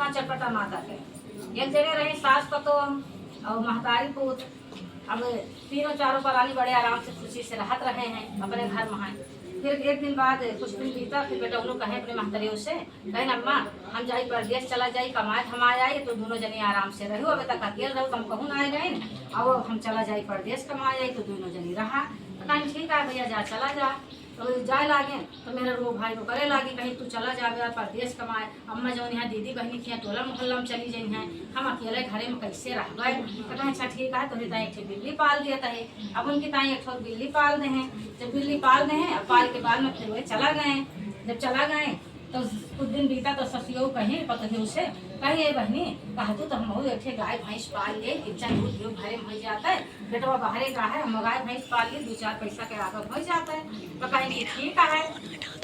वहाँ चटपटा माता के एक जगह रही सास पतोह और महतारी पूत। अब तीनों चारों परानी बड़े आराम से खुशी से रहत रहे हैं अपने घर में। फिर एक दिन बाद कुछ दिन बीता, फिर बेटा उन्होंने कहे अपने महतरियों से, कहे अम्मा हम जाई परदेश चला जाई कमाए हमारे आई तो दोनों जने आराम से रहो, अबे तक अकेले रहो तुम कहूँ ना आए गए और हम चला जाई परदेश कमाए आई तो दोनों जनी रहा। तो कहीं ठीक है भैया जा चला जा। तो जाए लागे तो मेरे रो भाई को करे लागे कहीं तू चला जाए परदेश कमाए, अम्मा जो यहाँ दीदी बहनी थी टोला मोहल्ला में चली जाई हैं, हम अकेले घरे में कैसे रह गए। तो कहें अच्छा ठीक है, तो ताई एक बिल्ली पाल दिया था। अब उनकी ताई एक बिल्ली पाल दे हैं। जब बिल्ली पाल दे हैं पाल के बाद में फिर वे चला गए। जब चला गए तो कुछ दिन बीता तो ससियो कहीं पतहियों से कहीं ये बहनी कहा तो हम एक गाय भैंस पाल लिए, किचन दूध घरे में हो जाता है, बेटवा बाहरे का है, हम गाय भैंस पाल लिए, 2-4 पैसा के आगे हो जाता है। तो कहीं कि ठीक है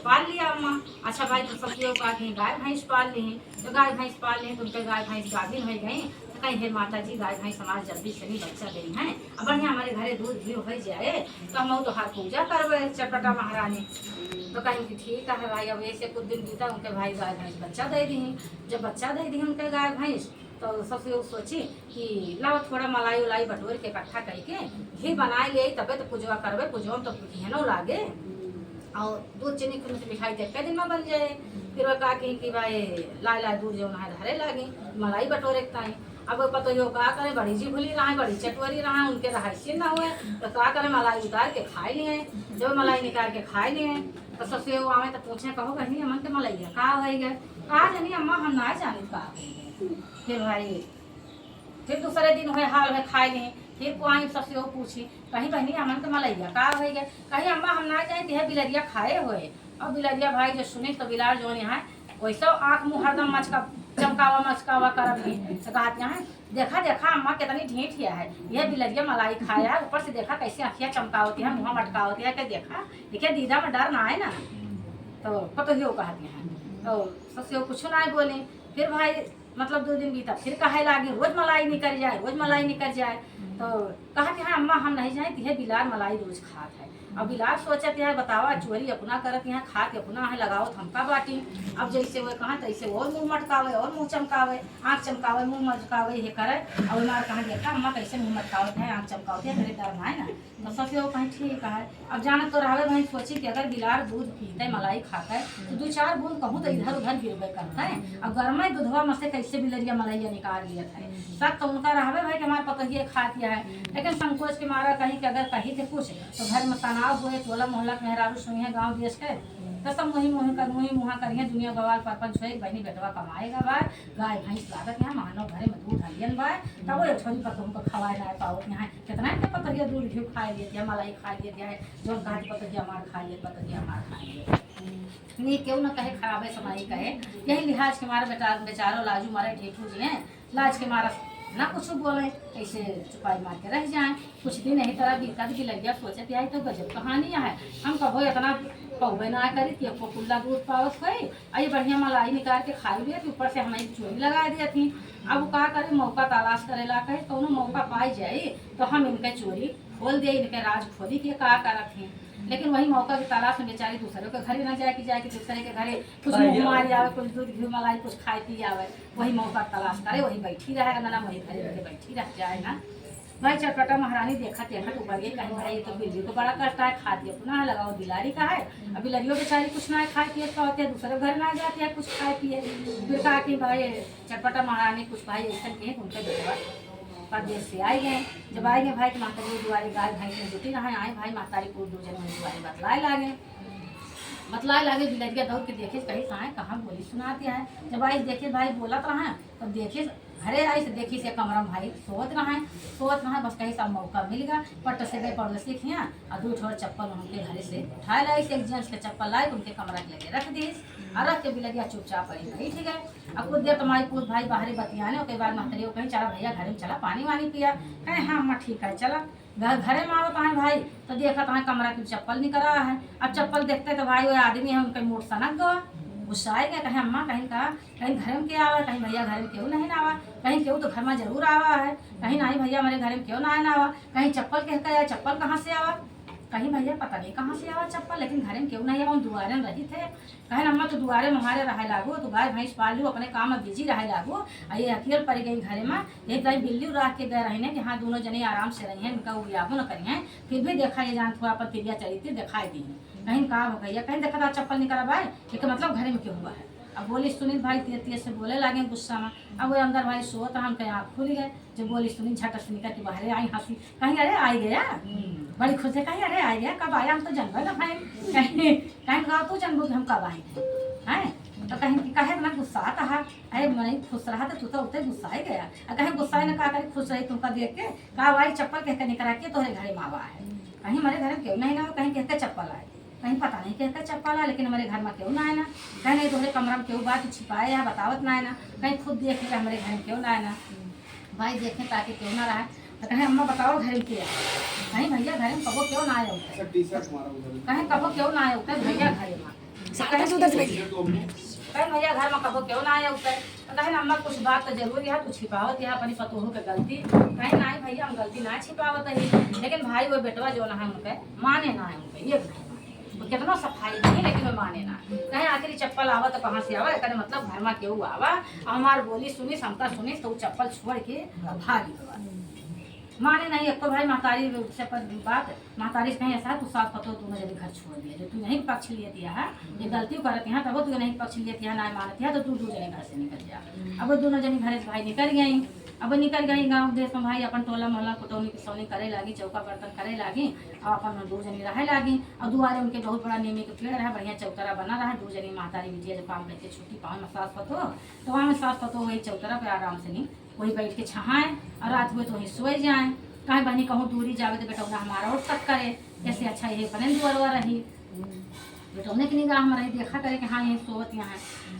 पाल लिया अम्मा। अच्छा भाई तो ससियो कहा कि गाय भैंस पाल ली, तो गाय भैंस पाल ली तो उनके गाय भैंस गाभिन हो गई। तो कहीं हे माता जी गाय भैंस हमारे जल्दी से नहीं बच्चा गई हैं, अब बढ़िया हमारे घरे दूध घी हो जाए तो हम तो हर पूजा करवे चटपटा महारानी। तो कहीं कि ठीक है भाई। अब ऐसे कुछ दिन बीता, उनके भाई गाय भैंस बच्चा दे दी। जब बच्चा दे दी उनके गाय भैंस तो सबसे सोची कि लाओ थोड़ा मलाई उलाई बटोर के इकट्ठा करके घी बनाए ले तबे तो पूजवा करवे, पूजवा में तो घिनो लागे और दूध चीनी खुद से मिठाई देख के दिन में बन जाए। फिर वह कहा कि भाई ला ला दूध जो है धरे लागे मलाई बटोरे ताई। अब पता यो का करे बड़ी जी भूली रहा है, बड़ी चटवरी रहा है, उनके रहायसी ना हुए तो का करे मलाई उतार के खाए लिए। जब मलाई निकाल के खाए लिए तो सबसे वो आवे तो पूछे कहो बहनी अमन के मलैया का हो गए, कहा जानी अम्मा हम ना जानी का। फिर भाई फिर दूसरे दिन हुए हाल है खाए लिए। फिर कुआई सबसे वो पूछी कहीं बहनी अमन के मलैया का हो गए, कहीं अम्मा हम ना जाए तो बिलरिया खाए हुए। और बिलरिया भाई जो सुने तो बिलार जो यहाँ वैसे आँख मुँह हरदम मचका चमकावा मचकावा करत नहीं। तो कहते हैं देखा देखा अम्मा कितनी ढीठ है, यह बिलरिया मलाई खाया है, ऊपर से देखा कैसे आँखियाँ चमकावती है, मुँह मटकावती है, कि देखा देखिए दीदा में डर ना आए ना। तो पतोहियो कहते हैं तो ससुर कुछ ना बोले। फिर भाई मतलब 2 दिन बीता, फिर कहे लागे रोज मलाई निकल जाए, रोज मलाई निकल जाए। तो कहते हैं अम्मा हम नहीं जाए तो बिलार मलाई रोज खात है। अब बिलार सोचते है बतावा चोरी अपना करत यहाँ खा के अपना है लगाओ थमका बाटी। अब जैसे वो कहा तैसे और मुँह मटकावे और मुँह चमकावे, आँख चमकावे मुँह मटकावे ये करे। अब उनार कहा देखा अम्मा कैसे मुँह मटकावत है आँख चमकावत है, मेरे डर है ना। तो सबसे वो कहीं ठीक है। अब जाना तो रहे भाई सोची कि अगर बिलार दूध पीते मलाई खाता है तो 2-4 बूंद कहूँ तो इधर उधर गिरबे करता है। अब गर्मा दूधवा में से कैसे बिलरिया मलैया निकाल लिया था। सब तो उनका रहे भाई कि हमारे पतोहिए खा दिया है, लेकिन संकोच के मारा कहीं कि अगर कहीं थे कुछ तो घर में तनाव हुए, टोला मोहल्ला मेहरारू सुनी है गाँव देश के तो सब मुही मुहा करिए दुनिया बवाल परपंच हो बहनी बेटवा कमाएगा बा गाय भैंस लागत यहाँ मानो घरे में दूध हलियन बा तब वो छोटी पतोह को खवाए ना पाओ यहाँ कितना के पतोहिया दूध घी खा लिए मलाई खा लिए है, जो कहा पतोहिया मार खा लिए पतोहिया मार खा लिए। नहीं क्यों ना कहे खराबे समय कहे, यही लिहाज के मारे बेचारो लाजू मारे ढेठू जी हैं, लाज के मारा ना कुछ बोले ऐसे चुपाई मार के रह जाए। कुछ दिन यही तरह बीता भी लग गया, सोचे आई तो गजब कहानियाँ है। हम कहो इतना पौबे ना करी थी आपको कुल्ला दूध पावत हुई आई बढ़िया मलाई निकाल के खा लिए थी, ऊपर से हमें चोरी लगा दी थी। अब वो कहा करे मौका तलाश करेला कहे तो मौका पाई जाए तो हम इनके चोरी खोल दिए, इनके राज खोली के का करत हैं। लेकिन वही मौका की तलाश में बेचारी दूसरे के घरे ना जाए कि दूसरे के घरे कुछ मुँह मार जावे, कुछ दूध घी मलाई कुछ खाए पी आवे, वही मौका तलाश करे वही बैठी रहे ना वही घरे घरे बैठी रह जाए ना। भाई चटपटा महारानी देखा तो ऊपर गई कहीं भाई तो बिल्ली को बड़ा कष्ट है, खा दिया पुनः लगाओ बिलारी का है। अब बिलरियों बेचारी कुछ ना खाए पिए तो होते हैं दूसरे घर ना जाते हैं कुछ खाए पिए। फिर कहा कि भाई चटपटा महारानी कुछ भाई ऐसा कहे उनके बेटवा परदेश से आए गए। जब आए गए भाई तो मातारी दुआरी गाय भैंस में जुटी रहे आए भाई मातारी को 2 जन दुआरी बतलाए लागे बिलरिया दौड़ के देखे कहीं कहाँ बोली सुनाती है। जब आई देखे भाई बोलत रहे तब देखे घरे आई से देखी से कमरा में भाई सोत रहे बस कहीं सब मौका मिल गया पट से गए पड़ोसी खिया और 2 ठोर चप्पल उनके घरे से उठाए लाई से एक जेंट्स के चप्पल लाई उनके कमरा के लगे रख दी और रख के बिलरिया चुपचाप आई भाई ठीक है। अब कुछ देर तुम्हारी पूछ भाई बाहरी बतियाने उसके बाद महतरी कहीं चला भैया घर में चला पानी वानी पिया, कहें हाँ अम्मा ठीक है चला। घरे में आवत है भाई तो देखा तो कमरा की चप्पल निकल रहा है। अब चप्पल देखते तो भाई वो आदमी है उनके मूड सनक गवा गुस्सा आएगा, कहीं अम्मा कहीं कहा कहीं घर में क्या आवा, कहीं भैया घर में क्यों नहीं आवा, कहीं क्यों तो घर में जरूर आवा है, कहीं नहीं भैया हमारे घर में क्यों ना आवा, कहीं चप्पल कह के आया चप्पल कहाँ से आवा। कहीं भैया पता नहीं कहाँ से आवा चप्पल, लेकिन घर में क्यों नहीं आवा, हम दुआरे में रही थे। कहे अम्मा तो दुआरे में हमारे रहे लागू, तो गाय भैंस पाल लू, अपने काम में बिजी रहे लागू। ये अकेले पड़ गई घरे में, एक दाई बिल्ली रख के गए रहने कि हाँ दोनों जने आराम से रही हैं, उनका उबियाबो न करी हैं। फिर भी देखा ये जान थोड़ा पर तिरिया चली थी, दिखाई दी कहीं कहा हो भैया, कहीं देखा था चप्पल निकला भाई, लेकिन मतलब घरे में क्यों हुआ है। अब बोली सुनील भाई तेज तेज से बोले लगे गुस्सा में। अब वो अंदर भाई सोत हम कहीं आँख खुल गए, जब बोली सुनील झट से निकल के बाहर आई हंसी, कहीं अरे आई गया, बड़ी खुश है, कहीं अरे आई गया, कब आया हम तो जानबे ना भाई, कहीं कहीं गाँव तू जानबो हम कब आए हैं। तो कहीं कहे ना गुस्सा आता है, अरे मैं खुश रहा तो तू तो उतने गुस्सा ही गया, कहीं गुस्सा ही ना कहा कर खुश रही तुमका देख के, कहा भाई चप्पल कह के निकला के तोहरे घरे मावा है, कहीं हमारे घर में क्यों नहीं ना, कहीं कहते चप्पल आए, कहीं पता नहीं कहते चप्पल है, लेकिन हमारे घर में क्यों ना है ना, कहीं नहीं तुम्हारे कमरा में क्यों बात छिपाए या बतावत ना है ना, कहीं खुद देख ले हमारे घर में क्यों ना है ना, भाई देखें ताकि क्यों ना रहा। तो कहीं अम्मा बताओ घर में क्या, कहीं भैया घर में कबो क्यों ना आए, कहीं कबो क्यों ना आए उतर भैया घर में, कहीं भैया घर में कबो क्यों ना आए उतर। तो कहीं अम्मा कुछ बात तो जरूर है, तू छिपावत है अपनी पतोहू के गलती, कहीं ना भैया हम गलती ना छिपावत है, लेकिन भाई वो बेटवा जो ना है उनके माने ना है, उनके ये तो कितना सफाई नहीं, लेकिन वो माने ना, कहीं आखिर चप्पल आवा तो कहाँ से आवा, कहने मतलब घर में क्यों आवा, हमार बोली सुनी समता सुनी तो चप्पल छोड़ के भागी माने नहीं। एक तो भाई महतारी से बात महतारी से कहीं ऐसा तू साथ पतो तूने जब घर छोड़ दिया, जो तू नहीं पक्ष लिए दिया है, ये गलती करती है तब तू नहीं पक्ष लिए दिया ना मानती है, तो तू दो जने घर से निकल जा। अब वो दोनों जने घर से भाई निकल गई, अब निकल गई गाँव देश में भाई अपन टोला मोहल्ला कुटौनी पिसौनी करे लागी, चौका बर्तन करे लागी, और अपन दो जनी रहे लागी। और दुआरे उनके बहुत बड़ा नीमी के पेड़ है, बढ़िया चौतरा बना रहा, दो जनी महतारी बिटिया जब काम करके छुट्टी पाओ में सास पतो, तो वहाँ में सास पतो वही चौतरा पे आराम से नहीं वही बैठ के छहाएं, और रात हुए तो वहीं सोए जाएं, कहीं बहनी कहूँ दूरी जावे तो बेटा हमारा और तक करे, ऐसे अच्छा यही बने दुआरवा रही, बेटौने की निगाह में रही, देखा करे कि हाँ यही सोवत यहाँ है।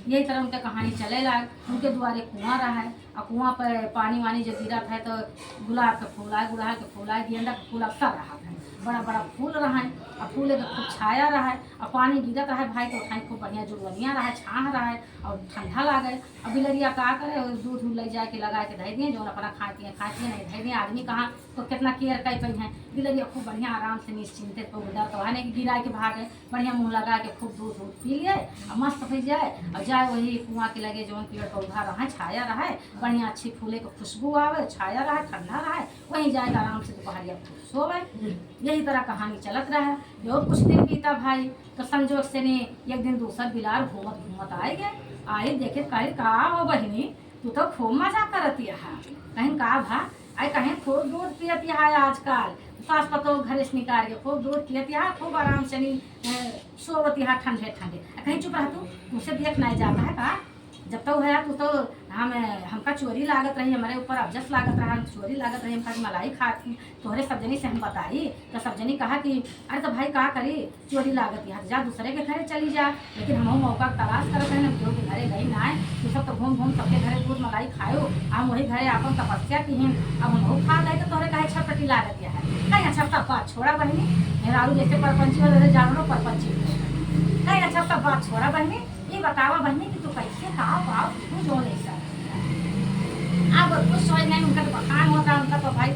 यही तरह उनके कहानी चले लाग, उनके द्वारे कुआं रहा है, और कुआं पर पानी वानी जब गिरा था तो गुलाब के फूल आए, गुड़हल के फूल आए, गेंदा के फूल अक्सर रहा है, बड़ा बड़ा फूल रहा है, और फूल के खूब छाया रहा है, और पानी गिरत रहा है भाई, तो उठाई खूब बढ़िया जुड़वनिया रहा है, छाह रहा है, और ठंडा लागे। अब बिलरिया का करे दूध दूध ले जाके लगा के धै दिए, जो अपना खाती हैं नहीं धै दिए, आदमी कहाँ तो कितना केयर कर पी हैं, बिलरिया खूब बढ़िया आराम से निश्चिंत तो डर तो है नहीं कि गिरा के भागे, बढ़िया मुँह लगा के खूब दूध दूध पी लिए, और मस्त हो जाए, और जाए वही कुआं के लगे जो पेड़ पौधा रहा छाया रहा है, बढ़िया अच्छी फूले के खुशबू आवे, छाया रहा ठंडा रहा, वहीं जाएगा आराम से दोपहरिया सोवे। यही तरह कहानी चलत रहा है। और कुछ दिन बीता भाई, तो संजोग से ने एक दिन दूसरा बिलार घूमत घूमत आए गए, आए देखे कहीं का हो बहनी तू तो खूब मजा करती है, कहीं का भा आई कहीं खूब दूध पियती है आजकल, सास पतो घर से निकाल के खूब दूध पियती है, खूब आराम से सोवती है ठंडे ठंडे, कहीं चुप रह तू तुझसे देख नहीं जाता है का, जब तक है तू तो हमका चोरी लागत रही, हमारे ऊपर अबजस लागत रहा, चोरी लागत रही, हमका मलाई खाती तोहरे सब जनी से हम बताई, तो सब जनी कहा कि अरे तो भाई का करी चोरी लागत है, जा दूसरे के घरे चली जा, लेकिन हम मौका तलाश करते हैं, केहू के घरे गई ना है, तू सब तो घूम घूम सबके घरे दूध मलाई खाओ, हम वही घरे अपन तपस्या की हैं, अब हम खा गए तो तोहरे कहे छटपटी लागत है, कहीं अच्छा तब बात छोड़ा बहनी, मेरा आलू जैसे परपंची वाले जानवरों परपंची, कहीं अच्छा तब बात छोड़ा बहनी, ये बतावा बहनी कि तू कैसे कहा पाओ तू जो नहीं सर, अब कुछ सोच नहीं, उनका तो बखान होता, उनका तो भाई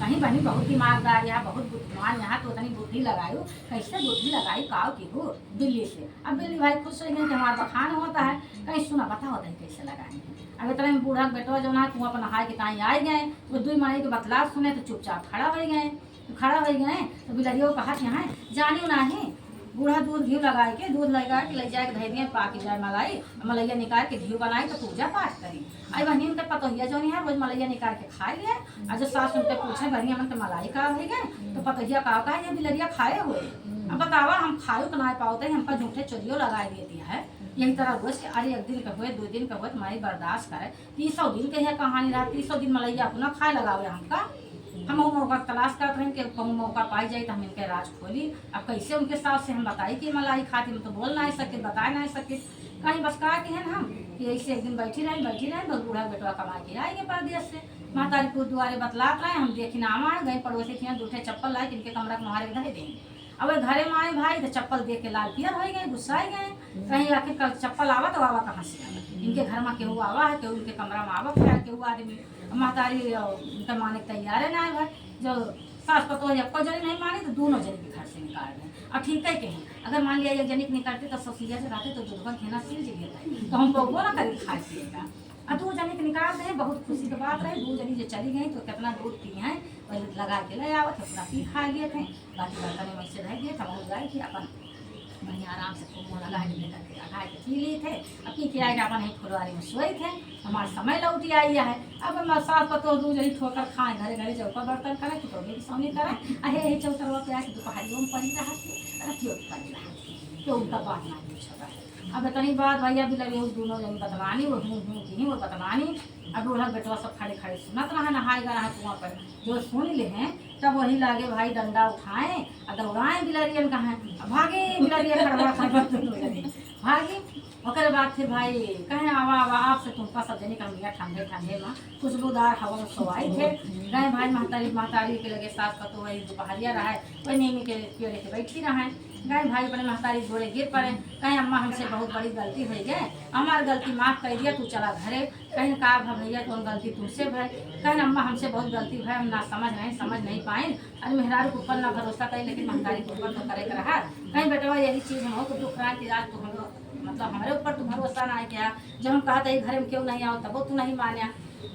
कहीं बहनी बहुत दिमागदार यहाँ बहुत बुद्धिमान, यहाँ तो उतनी बुद्धि लगाई, कैसे बुद्धि लगाई काव की हो दिल्ली से। अब दिल्ली भाई खुश हो गए कि हमारा बखान होता है, कहीं सुना बता होता है कैसे लगाएंगे। अब इतना में बूढ़ा बेटवा जो ना कुआं पर नहाए के कहीं आए गए, वो दुई माई के बतलाव सुने तो चुपचाप खड़ा हो गए, तो खड़ा हो गए तो बिलरियो कहा कि हाँ जानियो नहीं, बूढ़ा दूध घी लगा के दूध लगा के ले जाए धै दिए, पाकि जाए मलाई, मलैया निकाल के घी बनाई तो पूजा पाठ करी। आई बहनी उनके पतोहिया जो नहीं है रोज मलैया निकाल के खा लिए, और जो सास उनके पूछे बहनी मन के मलाई का हो गए, तो पतोहिया कहा ये बिलरिया खाए हुए, अब बतावा हम खाओ तो ना पाते हमका झूठे चोरियो लगा दे दिया है। यही तरह रोज के अरे एक दिन का हुए 2 दिन का हुए तुम्हारी बर्दाश्त करे, 300 दिन के है कहानी रहा, 300 दिन मलैया अपना खाए लगावे हमका, हम मौका तलाश करते हैं कि कहूँ मौका पाई जाए तो हम इनके राज खोली। अब कैसे उनके साथ से हम बताई कि मलाई खाती, हम तो बोल नहीं सके बता नहीं सके, कहीं बस कहा कि है ना हम कि ऐसे एक दिन बैठी रहे तो बूढ़ा बेटवा कमा के आएंगे परदेश से, महतारी को दुआरे बतलात रहे, हम देखी नाम आए गए पड़ोसी थी दूठे चप्पल लाए इनके कमरा के मारे धरे देंगे। अब घरे में आए भाई तो चप्पल देख के लाल पियर हो गए, गुस्साए गए, कहीं आखिर कल चप्पल आवा तो आवा कहाँ से आवा, इनके घर में केहू आवा है, केहू इनके कमरा में आवा है, केहू आदमी महतारी उनका माने तैयार है ना भाई, जो सास पतो जब कोई जनी नहीं मानी तो दोनों जनी के घर से निकाल दें। अब ठीक है कहीं अगर मान लिया एक जनी के निकालते तो ससुरिया से रहते तो जुड़वा खेना सील जी तो हम बउआ ना करें खाए पिएगा। अब 2 जनी के निकाल दें, बहुत खुशी की बात रहे। 2 जनी जो चली गई तो कितना दूध पी हैं पहले लगा के ले आवत है, पूरा पी खा लिए थे। बाकी बर्तन में से रह गए थे, हम गाय थी अपन बढ़िया आराम से खूब लगा के लेकर के लगा के पी लिए थे। अब पी के आए अपन फुलवारी में सोए थे, हमारा समय लौटी आई है। अब हम सास पतो 2 जनी ठोकर खाए घरे घरे चौका बर्तन करें कि तो भी सोनी करें अहे यही चौतरवा पे आके दोपहरियों में पड़ी रहा रतियों पड़ी रहा तो उनका बात ना पूछा। अब इतनी बात भैया भी लगे दोनों जन बतलानी वो की वो बतलानी। अब उधर बेटवा सब खड़े खड़े सुनत रहा नहाएगा रहा कुआं पर जो सुन ले हैं तब वही लागे भाई डंडा उठाए और दौड़ाए बिलरियन कहाँ भागे बिलरियन खड़बड़ा खड़बड़ भागी। ओकर बाद फिर भाई कहें आवा आवा आपसे तुमका सब जनी कर लिया ठंडे ठंडे में खुशबूदार हवा में सोआए थे। गए भाई महतारी के लगे सास पतो वही दोपहरिया रहा है वही नीमी के पेड़ के बैठी रहे। गए भाई अपने महतारी जोड़े गिर पड़े, कहीं अम्मा हमसे बहुत बड़ी गलती हो गए, हमार गलती माफ़ कर दिया, तू चला घरे। कहीं कहा भैया तो गलती तुमसे भाई, कहीं अम्मा हमसे बहुत गलती है, हम ना समझ नहीं पाए। अरे मेहरारू के ऊपर ना भरोसा करें लेकिन महतारी के ऊपर तो करे रहा। कहीं बेटवा यही चीज़ हो तो दुख रहा कि आज तो हम मतलब हमारे ऊपर तो भरोसा ना है क्या, जब हम कहा था घर में क्यों नहीं आओ तब तू नहीं माना।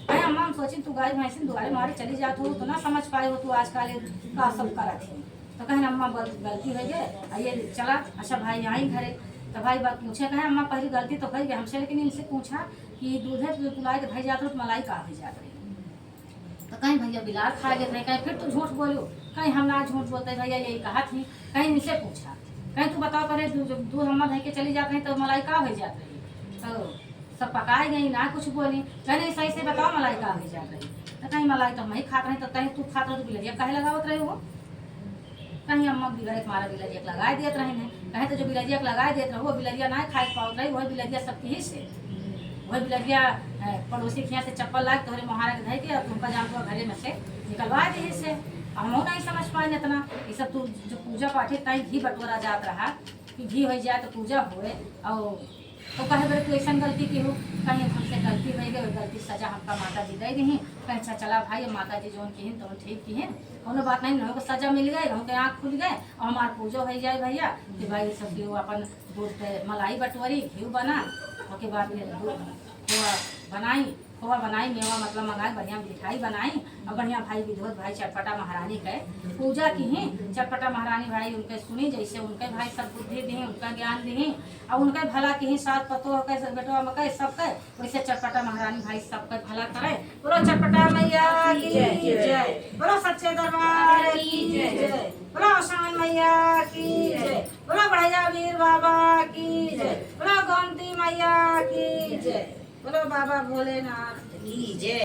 कहीं अम्मा हम सोची तू गाय भैंसी दुआरे मारे चली जात हो तो ना समझ पाए हो तू आजकल का सब करा थी। तो कहें अम्मा गलती हो गई ये चला अच्छा भाई आई घरे। तो भाई बात पूछे कहें अम्मा पहली गलती तो कही हमसे लेकिन इनसे पूछा कि दूधे तुलाए के भाई जाते हो तो मलाई कहा भेज जाते रही। तो कहीं भैया बिलार खा गए थे, कहीं फिर तू झूठ बोलो, कहीं हम ना झूठ बोलते भैया यही कहा थी। कहीं इनसे पूछा कहीं तू बताओ पहले दूध अम्मा धह के चली जाते हैं तो मलाई कहा भेज जाते रही। तो सब पकाए गई ना कुछ बोली, कहीं सही से बताओ मलाई कहा भेज जाते रही। तो कहीं मलाई तो हम ही खाते रहे तो कहीं तू खाते तो बिलरिया कहे लगावत रहे हो। कहीं अम्मा बिगड़े मारा बिलरिया लगा देते रहे हैं, कहे तो जो बिलरिया लगा देते रहे वो बिलरिया ना खाए पाओ रही वही बिलरिया सबकी ही से वही बिलरिया पड़ोसी के यहाँ से चप्पल लाए तोहरे मुहारा के धर के तुमका जान तो घरे में से निकलवा दी से। हम नहीं समझ पाए इतना ये सब तू जो पूजा पाठ है कहीं घी बटोरा जात रहा कि घी हो जाए तो पूजा हुए और तो कहे बड़े तू ऐसा गलती की हो, कहीं हमसे गलती हो गई गलती सजा हमका माता जी दे दी। कहीं अच्छा चला भाई माता जी जो की तो ठीक की हैं कोनो बात नहीं, हमको सजा मिल गई, हमके आँख खुल गए और हमार पूजा हो जाए भैया कि भाई सब अपन दूध पे मलाई बटोरी घी बना उसके बाद फिर खोआ बनाई मेवा मतलब मंगाई बढ़िया मिठाई बनाई और बढ़िया भाई विधवत भाई चटपटा महारानी के पूजा की हैं। चटपटा महारानी भाई उनके सुनी जैसे उनके भाई सब बुद्धि दी उनका ज्ञान दी और उनके भला की सास पतो कैसे बेटवा मकई सबके वैसे चटपटा महारानी भाई सबके भला करे। बोलो चटपटा मैया की जय, बोलो सच्चे दरबार की जय, बोलो आसान मैया की जय, बोलो बढ़िया वीर बाबा की जय, बोलो गोमती मैया की जय, बोलो बाबा भोलेनाथ की जय।